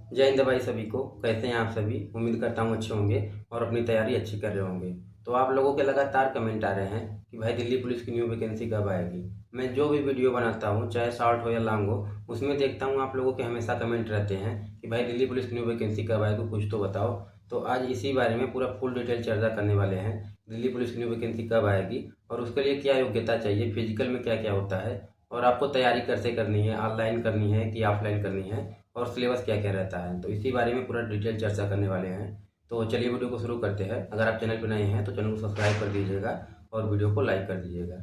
जय हिंद भाई सभी को। कैसे हैं आप सभी? उम्मीद करता हूँ अच्छे होंगे और अपनी तैयारी अच्छी कर रहे होंगे। तो आप लोगों के लगातार कमेंट आ रहे हैं कि भाई दिल्ली पुलिस की न्यू वैकेंसी कब आएगी। मैं जो भी वीडियो बनाता हूँ, चाहे शॉर्ट हो या लॉन्ग हो, उसमें देखता हूँ आप लोगों के हमेशा कमेंट रहते हैं कि भाई दिल्ली पुलिस की न्यू वैकेंसी कब आएगी, कुछ तो बताओ। तो आज इसी बारे में पूरा फुल डिटेल चर्चा करने वाले हैं। दिल्ली पुलिस की न्यू वैकेंसी कब आएगी और उसके लिए क्या योग्यता चाहिए, फिजिकल में क्या क्या होता है, और आपको तैयारी कैसे करनी है, ऑनलाइन करनी है कि ऑफलाइन करनी है, और सिलेबस क्या क्या रहता है। तो इसी बारे में पूरा डिटेल चर्चा करने वाले हैं। तो चलिए वीडियो को शुरू करते हैं। अगर आप चैनल पर नए हैं तो चैनल को सब्सक्राइब कर दीजिएगा और वीडियो को लाइक कर दीजिएगा।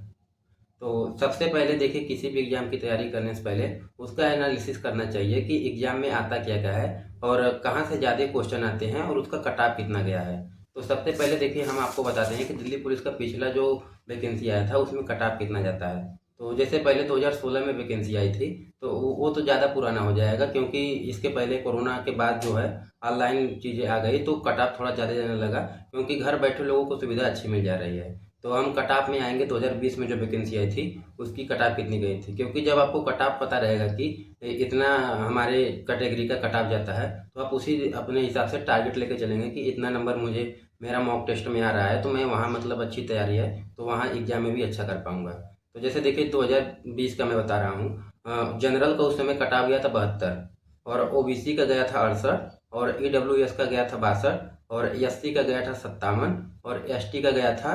तो सबसे पहले देखिए, किसी भी एग्जाम की तैयारी करने से पहले उसका एनालिसिस करना चाहिए कि एग्जाम में आता क्या क्या है और कहाँ से ज़्यादा क्वेश्चन आते हैं और उसका कट ऑफ कितना गया है। तो सबसे पहले देखिए, हम आपको बताते हैं कि दिल्ली पुलिस का पिछला जो वैकेंसी आया था उसमें कट ऑफ कितना जाता है। तो जैसे पहले 2016 में वैकेंसी आई थी, तो वो तो ज़्यादा पुराना हो जाएगा, क्योंकि इसके पहले कोरोना के बाद जो है ऑनलाइन चीज़ें आ गई, तो कट ऑफ थोड़ा ज़्यादा जाने लगा, क्योंकि घर बैठे लोगों को सुविधा अच्छी मिल जा रही है। तो हम कट ऑफ में आएंगे। 2020 में जो वैकेंसी आई थी उसकी कट ऑफ कितनी गई थी, क्योंकि जब आपको कट ऑफ पता रहेगा कि इतना हमारे कैटेगरी का कट ऑफ जाता है, तो आप उसी अपने हिसाब से टारगेट लेके चलेंगे कि इतना नंबर मुझे मेरा मॉक टेस्ट में आ रहा है, तो मैं वहाँ मतलब अच्छी तैयारी है तो वहाँ एग्जाम में भी अच्छा कर पाऊंगा। तो जैसे देखिए, 2020 का मैं बता रहा हूँ। जनरल का उस समय कट ऑफ गया था 72, और ओबीसी का गया था 68, और ईडब्ल्यूएस का गया था 62, और एससी का गया था 57, और एसटी का गया था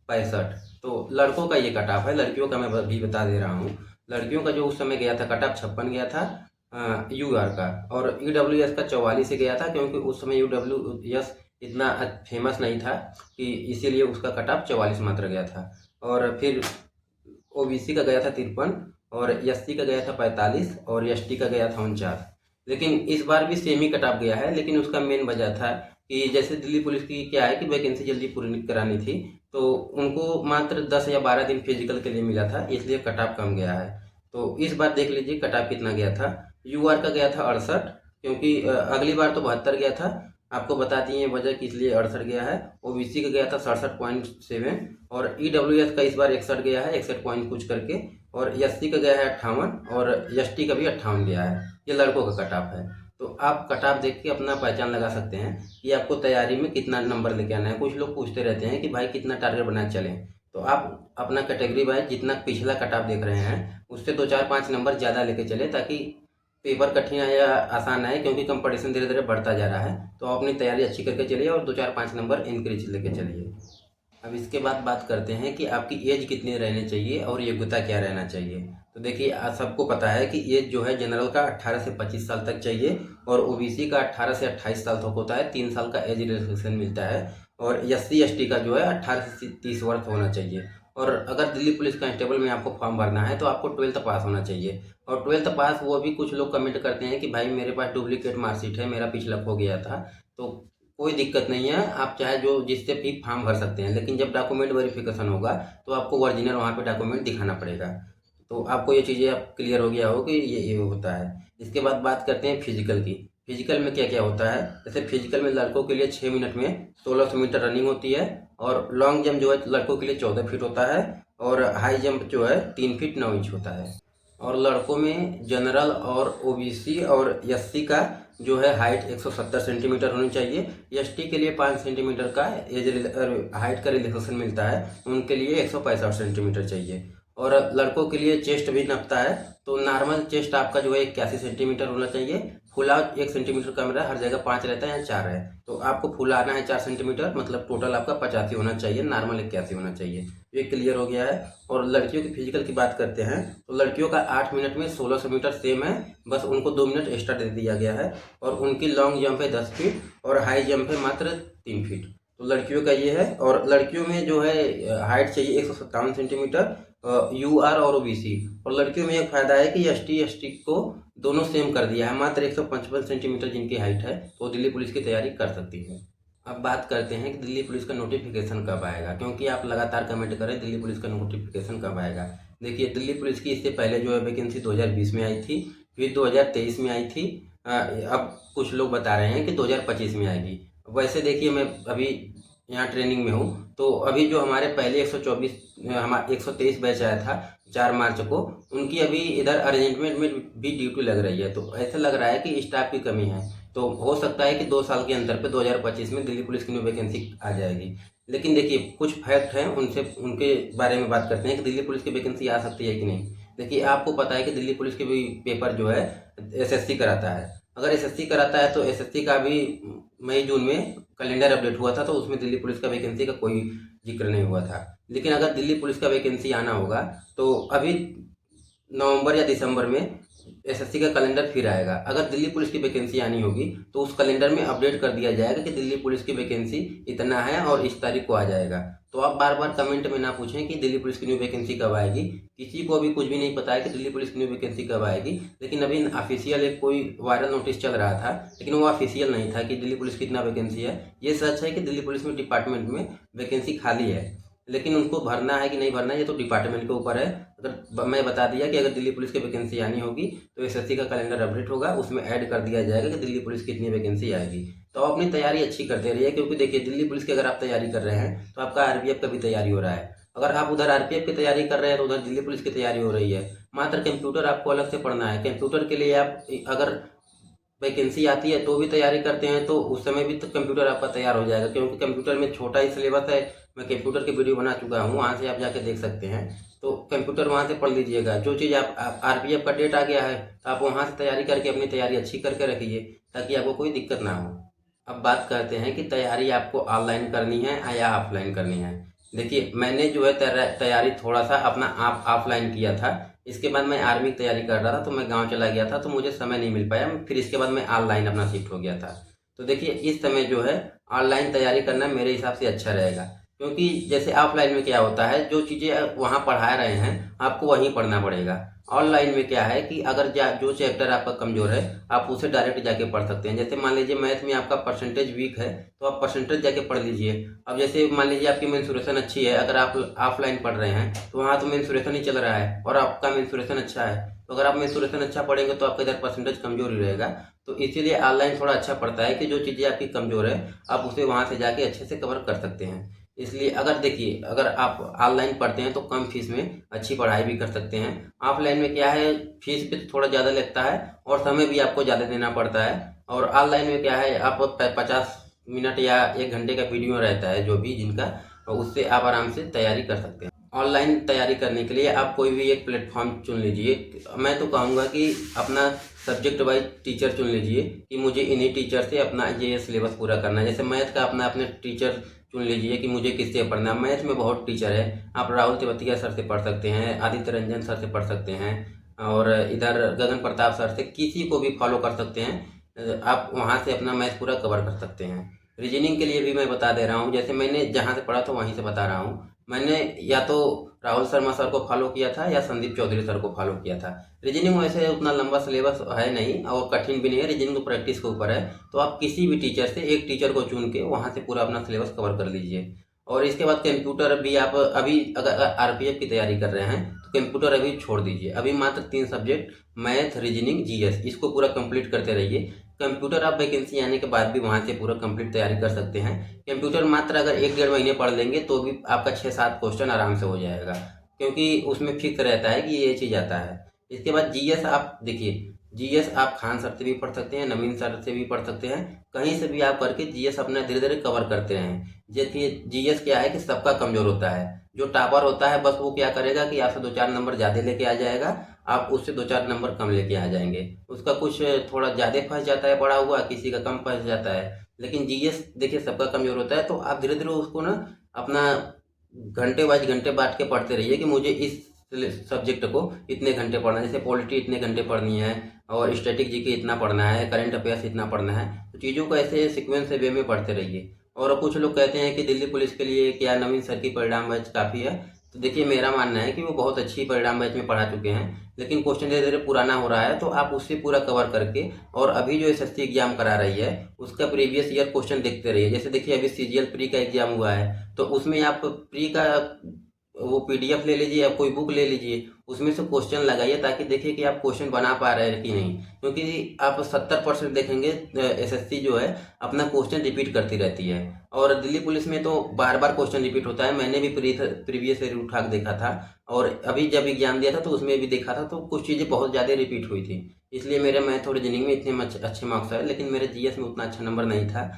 65। तो लड़कों का ये कट ऑफ है। लड़कियों का मैं भी बता दे रहा हूँ। लड़कियों का जो उस समय गया था कट ऑफ 56 गया था यूआर का, और ईडब्ल्यूएस का 44 से गया था, क्योंकि उस समय यूडब्ल्यूएस इतना फेमस नहीं था कि इसीलिए उसका कट ऑफ 44 मात्र गया था। और फिर ओबीसी का गया था 53, और एससी का गया था 45, और एसटी का गया था 49। लेकिन इस बार भी सेम ही कट ऑफ गया है, लेकिन उसका मेन वजह था कि जैसे दिल्ली पुलिस की क्या है कि वैकेंसी जल्दी पूरी करानी थी, तो उनको मात्र 10 या 12 दिन फिजिकल के लिए मिला था, इसलिए कट ऑफ कम गया है। तो इस बार देख लीजिए कट ऑफ कितना गया था। यूआर का गया था 68, क्योंकि अगली बार तो 72 गया था। आपको बता दिए वजह किस लिए 68 गया है। ओबीसी का गया था 67.7, और ईडब्ल्यूएस का इस बार 61 गया है, 61 पॉइंट कुछ करके, और एससी का गया है 58, और एसटी का भी 58 गया है। ये लड़कों का कट ऑफ है। तो आप कट ऑफ देख के अपना पहचान लगा सकते हैं कि आपको तैयारी में कितना नंबर लेके आना है। कुछ लोग पूछते रहते हैं कि भाई कितना टारगेट बना के चलें, तो आप अपना कैटेगरी वाइज जितना पिछला कट ऑफ देख रहे हैं उससे 2 4 5 नंबर ज़्यादा लेके चले, ताकि पेपर कठिन आए या आसान आए, क्योंकि कंपटीशन धीरे धीरे बढ़ता जा रहा है। तो आप अपनी तैयारी अच्छी करके चलिए और 2 4 5 नंबर इंक्रीज लेके चलिए। अब इसके बाद बात करते हैं कि आपकी एज कितनी रहनी चाहिए और योग्यता क्या रहना चाहिए। तो देखिए, आज सबको पता है कि एज जो है जनरल का 18 से 25 साल तक चाहिए, और ओबीसी का 18 से 28 साल तक होता है, 3 साल का एज रिलैक्सेशन मिलता है, और एससी एसटी का जो है 18 से 30 वर्ष होना चाहिए। और अगर दिल्ली पुलिस कांस्टेबल में आपको फॉर्म भरना है तो आपको 12th पास होना चाहिए। और 12th पास, वो भी कुछ लोग कमेंट करते हैं कि भाई मेरे पास डुप्लीकेट मार्कशीट है, मेरा पिछला खो गया था। तो कोई दिक्कत नहीं है, आप चाहे जो जिससे भी फॉर्म भर सकते हैं, लेकिन जब डॉक्यूमेंट वेरिफिकेशन होगा तो आपको ओरिजिनल वहाँ पे डॉक्यूमेंट दिखाना पड़ेगा। तो आपको ये चीज़ें आप क्लियर हो गया हो कि ये होता है। इसके बाद बात करते हैं फिजिकल की। फिजिकल में क्या क्या होता है। जैसे फिजिकल में लड़कों के लिए 6 मिनट में 1600 मीटर रनिंग होती है, और लॉन्ग जंप जो है लड़कों के लिए 14 फीट होता है, और हाई जंप जो है 3 फीट 9 इंच होता है। और लड़कों में जनरल और ओबीसी और एससी का जो है हाइट 170 सेंटीमीटर होनी चाहिए। एसटी के लिए 5 सेंटीमीटर का एज हाइट का रिलैक्सेशन मिलता है, उनके लिए 165 सेंटीमीटर चाहिए। और लड़कों के लिए चेस्ट भी नपता है, तो नॉर्मल चेस्ट आपका जो है 81 सेंटीमीटर होना चाहिए। फुला 1 सेंटीमीटर कम रहा, हर जगह 5 रहता है या 4 है, तो आपको फुलाना है 4 सेंटीमीटर, मतलब टोटल आपका 85 होना चाहिए, नॉर्मल 81 होना चाहिए। ये क्लियर हो गया है। और लड़कियों की फिजिकल की बात करते हैं, तो लड़कियों का 8 मिनट में 1600 मीटर सेम है, बस उनको 2 मिनट एक्स्ट्रा दे दिया गया है। और उनकी लॉन्ग जंप है 10 फीट, और हाई जंप है मात्र 3 फीट। तो लड़कियों का ये है। और लड़कियों में जो है हाइट चाहिए 157 सेंटीमीटर, यूआर और ओबीसी। और लड़कियों में एक फायदा है कि एसटी एसटी को दोनों सेम कर दिया है, मात्र 155 सेंटीमीटर जिनकी हाइट है तो दिल्ली पुलिस की तैयारी कर सकती है। अब बात करते हैं कि दिल्ली पुलिस का नोटिफिकेशन कब आएगा, क्योंकि आप लगातार कमेंट करें दिल्ली पुलिस का नोटिफिकेशन कब आएगा। देखिए, दिल्ली पुलिस की इससे पहले जो है वैकेंसी 2020 में आई थी, फिर 2023 में आई थी। अब कुछ लोग बता रहे हैं कि 2025 में आएगी। वैसे देखिए, मैं अभी यहाँ ट्रेनिंग में हूँ, तो अभी जो हमारे पहले 124 हमारा 123 बैच आया था 4 मार्च को, उनकी अभी इधर अरेंजमेंट में भी ड्यूटी लग रही है। तो ऐसा लग रहा है कि स्टाफ की कमी है, तो हो सकता है कि 2 साल के अंतर पे 2025 में दिल्ली पुलिस की न्यू वैकेंसी आ जाएगी। लेकिन देखिए कुछ फैक्ट हैं, उनसे उनके बारे में बात करते हैं कि दिल्ली पुलिस की वैकेंसी आ सकती है कि नहीं। देखिए आपको पता है कि दिल्ली पुलिस के भी पेपर जो है एसएससी कराता है। अगर एसएससी कराता है तो एसएससी का भी मई जून में कैलेंडर अपडेट हुआ था, तो उसमें दिल्ली पुलिस का वैकेंसी का कोई जिक्र नहीं हुआ था। लेकिन अगर दिल्ली पुलिस का वैकेंसी आना होगा तो अभी नवंबर या दिसंबर में एसएससी का कैलेंडर फिर आएगा। अगर दिल्ली पुलिस की वैकेंसी आनी होगी तो उस कैलेंडर में अपडेट कर दिया जाएगा कि दिल्ली पुलिस की वैकेंसी इतना है और इस तारीख को आ जाएगा। तो आप बार बार कमेंट में ना पूछें कि दिल्ली पुलिस की न्यू वैकेंसी कब आएगी। किसी को अभी कुछ भी नहीं पता है कि दिल्ली पुलिस की न्यू वैकेंसी कब आएगी। लेकिन अभी ऑफिशियल एक कोई वायरल नोटिस चल रहा था, लेकिन वो ऑफिशियल नहीं था कि दिल्ली पुलिस की इतना वैकेंसी है। ये सच है कि दिल्ली पुलिस में डिपार्टमेंट में वैकेंसी खाली है, लेकिन उनको भरना है कि नहीं भरना है ये तो डिपार्टमेंट के ऊपर है। अगर मैं बता दिया कि अगर दिल्ली पुलिस की वैकेंसी आनी होगी तो एसएससी का कैलेंडर अपडेट होगा, उसमें ऐड कर दिया जाएगा कि दिल्ली पुलिस की इतनी वैकेंसी आएगी। तो आप अपनी तैयारी अच्छी करते रहिए, क्योंकि देखिए दिल्ली पुलिस की अगर आप तैयारी कर रहे हैं तो आपका आरपीएफ का भी तैयारी हो रहा है। अगर आप उधर आरपीएफ की तैयारी कर रहे हैं तो उधर दिल्ली पुलिस की तैयारी हो रही है। मात्र कंप्यूटर आपको अलग से पढ़ना है। कंप्यूटर के लिए आप अगर वैकेंसी आती है तो भी तैयारी करते हैं तो उस समय भी तो कंप्यूटर आपका तैयार हो जाएगा, क्योंकि कंप्यूटर में छोटा ही सिलेबस है। मैं कंप्यूटर की वीडियो बना चुका हूँ, वहाँ से आप जाके देख सकते हैं। तो कंप्यूटर वहाँ से पढ़ लीजिएगा। जो चीज़ आप आरपीएफ का डेट आ गया है तो आप वहाँ से तैयारी करके अपनी तैयारी अच्छी करके रखिए, ताकि आपको कोई दिक्कत ना हो। अब बात करते हैं कि तैयारी आपको ऑनलाइन करनी है या ऑफलाइन करनी है। देखिए मैंने जो है तैयारी थोड़ा सा अपना आप ऑफलाइन किया था। इसके बाद मैं आर्मी की तैयारी कर रहा था तो मैं गांव चला गया था, तो मुझे समय नहीं मिल पाया। फिर इसके बाद मैं ऑनलाइन अपना शिफ्ट हो गया था। तो देखिए इस समय जो है ऑनलाइन तैयारी करना मेरे हिसाब से अच्छा रहेगा, क्योंकि जैसे ऑफलाइन में क्या होता है, जो चीज़ें वहाँ पढ़ा रहे हैं आपको वहीं पढ़ना पड़ेगा। ऑनलाइन में क्या है कि अगर जो चैप्टर आपका कमजोर है आप उसे डायरेक्ट जाके पढ़ सकते हैं। जैसे मान लीजिए मैथ में आपका परसेंटेज वीक है तो आप परसेंटेज जाके पढ़ लीजिए। अब जैसे मान लीजिए आपकी मेंसुरेशन अच्छी है, अगर आप ऑफलाइन पढ़ रहे हैं तो वहाँ तो मेंसुरेशन ही चल रहा है और आपका मेंसुरेशन अच्छा है, तो अगर आप मेंसुरेशन अच्छा पढ़ेंगे तो आपका इधर परसेंटेज कमजोर ही रहेगा। तो इसीलिए ऑनलाइन थोड़ा अच्छा पड़ता है कि जो चीज़ें आपकी कमजोर है आप उसे वहाँ से जाके अच्छे से कवर कर सकते हैं। इसलिए अगर देखिए अगर आप ऑनलाइन पढ़ते हैं तो कम फीस में अच्छी पढ़ाई भी कर सकते हैं। ऑफलाइन में क्या है, फीस भी थोड़ा ज़्यादा लगता है और समय भी आपको ज़्यादा देना पड़ता है। और ऑनलाइन में क्या है, आप 50 मिनट या 1 घंटे का वीडियो रहता है जो भी जिनका, उससे आप आराम से तैयारी कर सकते हैं। ऑनलाइन तैयारी करने के लिए आप कोई भी एक प्लेटफॉर्म चुन लीजिए। मैं तो कहूँगा कि अपना सब्जेक्ट वाइज टीचर चुन लीजिए कि मुझे इन्हीं टीचर से अपना ये सिलेबस पूरा करना है। जैसे मैथ का अपना अपने टीचर चुन लीजिए कि मुझे किससे पढ़ना है। मैथ में बहुत टीचर है, आप राहुल तेवतिया सर से पढ़ सकते हैं, आदित्य रंजन सर से पढ़ सकते हैं, और इधर गगन प्रताप सर से, किसी को भी फॉलो कर सकते हैं। आप वहाँ से अपना मैथ पूरा कवर कर सकते हैं। रीजनिंग के लिए भी मैं बता दे रहा हूँ, जैसे मैंने जहाँ से पढ़ा था वहीं से बता रहा हूँ। मैंने या तो राहुल शर्मा सर को फॉलो किया था या संदीप चौधरी सर को फॉलो किया था। रीजनिंग वैसे उतना लंबा सिलेबस है नहीं और कठिन भी नहीं है, रीजनिंग तो प्रैक्टिस के ऊपर है। तो आप किसी भी टीचर से एक टीचर को चुन के वहाँ से पूरा अपना सिलेबस कवर कर लीजिए। और इसके बाद कंप्यूटर भी आप अभी अगर आरपीएफ की तैयारी कर रहे हैं तो कंप्यूटर अभी छोड़ दीजिए। अभी मात्र 3 सब्जेक्ट मैथ, रीजनिंग, जीएस, इसको पूरा कंप्लीट करते रहिए। कंप्यूटर आप वैकेंसी आने के बाद भी वहाँ से पूरा कंप्लीट तैयारी कर सकते हैं। कंप्यूटर मात्र अगर 1-1.5 महीने पढ़ लेंगे तो भी आपका 6-7 क्वेश्चन आराम से हो जाएगा, क्योंकि उसमें फिक्स रहता है कि ये चीज़ आता है। इसके बाद जीएस आप देखिए, जीएस आप खान सर से भी पढ़ सकते हैं, नवीन सर से भी पढ़ सकते हैं, कहीं से भी आप करके जीएस अपना धीरे धीरे कवर करते रहें। जैसे जीएस क्या है कि सबका कमजोर होता है। जो टॉपर होता है बस वो क्या करेगा कि आपसे 2-4 नंबर ज़्यादा लेके आ जाएगा, आप उससे 2-4 नंबर कम लेके आ जाएंगे। उसका कुछ थोड़ा ज़्यादा फंस जाता है पढ़ा हुआ, किसी का कम फंस जाता है। लेकिन जीएस देखिए सबका कमजोर होता है, तो आप धीरे धीरे उसको ना अपना घंटे बाज घंटे बांट के पढ़ते रहिए कि मुझे इस सब्जेक्ट को इतने घंटे पढ़ना है। जैसे पॉलिटी इतने घंटे पढ़नी है और स्टैटिक जीके इतना पढ़ना है, करंट अफेयर्स इतना पढ़ना है। तो चीज़ों को ऐसे सीक्वेंस वे में पढ़ते रहिए। और कुछ लोग कहते हैं कि दिल्ली पुलिस के लिए क्या नवीन सर की परिणाम बैच काफ़ी है। तो देखिए मेरा मानना है कि वो बहुत अच्छी परिणाम बैच में पढ़ा चुके हैं, लेकिन क्वेश्चन धीरे धीरे पुराना हो रहा है, तो आप उससे पूरा कवर करके और अभी जो एसएससी एग्जाम करा रही है उसका प्रीवियस ईयर क्वेश्चन देखते रहिए। जैसे देखिए अभी सीजीएल प्री का एग्जाम हुआ है, तो उसमें आप प्री का वो पीडीएफ ले लीजिए या कोई बुक ले लीजिए, उसमें से क्वेश्चन लगाइए ताकि देखिए कि आप क्वेश्चन बना पा रहे हैं कि नहीं। क्योंकि आप 70% देखेंगे एसएससी जो है अपना क्वेश्चन रिपीट करती रहती है, और दिल्ली पुलिस में तो बार बार क्वेश्चन रिपीट होता है। मैंने भी प्रीवियस ईयर उठा के देखा था और अभी जब एग्जाम दिया था तो उसमें भी देखा था, तो कुछ चीज़ें बहुत ज़्यादा रिपीट हुई थी। इसलिए मेरे मैथ और रीजनिंग में इतने अच्छे मार्क्स आए, लेकिन मेरे जीएस में उतना अच्छा नंबर नहीं था।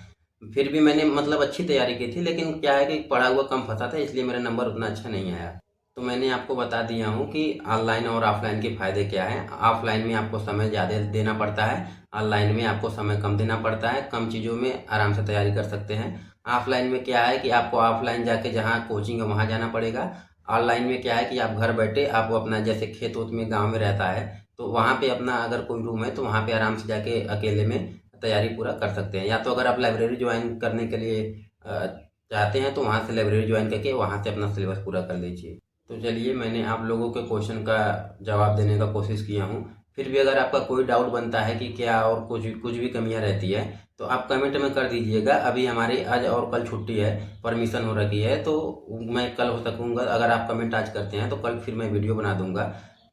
फिर भी मैंने मतलब अच्छी तैयारी की थी, लेकिन क्या है कि पढ़ा हुआ कम फंसा था, इसलिए मेरा नंबर उतना अच्छा नहीं आया। तो मैंने आपको बता दिया हूँ कि ऑनलाइन और ऑफलाइन के फ़ायदे क्या हैं। ऑफलाइन में आपको समय ज़्यादा देना पड़ता है, ऑनलाइन में आपको समय कम देना पड़ता है, कम चीज़ों में आराम से तैयारी कर सकते हैं। ऑफलाइन में क्या है कि आपको ऑफलाइन जाके जहाँ कोचिंग है वहाँ जाना पड़ेगा। ऑनलाइन में क्या है कि आप घर बैठे आप अपना जैसे खेत वेत में गाँव में रहता है तो वहाँ पे अपना अगर कोई रूम है तो वहाँ पे आराम से जाके अकेले में तैयारी पूरा कर सकते हैं। या तो अगर आप लाइब्रेरी ज्वाइन करने के लिए चाहते हैं तो वहाँ से लाइब्रेरी ज्वाइन करके वहाँ से अपना सिलेबस पूरा कर लीजिए। तो चलिए, मैंने आप लोगों के क्वेश्चन का जवाब देने का कोशिश किया हूँ। फिर भी अगर आपका कोई डाउट बनता है कि क्या और कुछ भी कमियां रहती है तो आप कमेंट में कर दीजिएगा। अभी हमारी आज और कल छुट्टी है, परमिशन हो रखी है, तो मैं कल हो सकूँगा। अगर आप कमेंट आज करते हैं तो कल फिर मैं वीडियो बना दूंगा।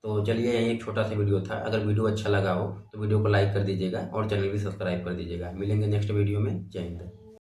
तो चलिए, यही एक छोटा सा वीडियो था। अगर वीडियो अच्छा लगा हो तो वीडियो को लाइक कर दीजिएगा और चैनल भी सब्सक्राइब कर दीजिएगा। मिलेंगे नेक्स्ट वीडियो में। जय हिंद।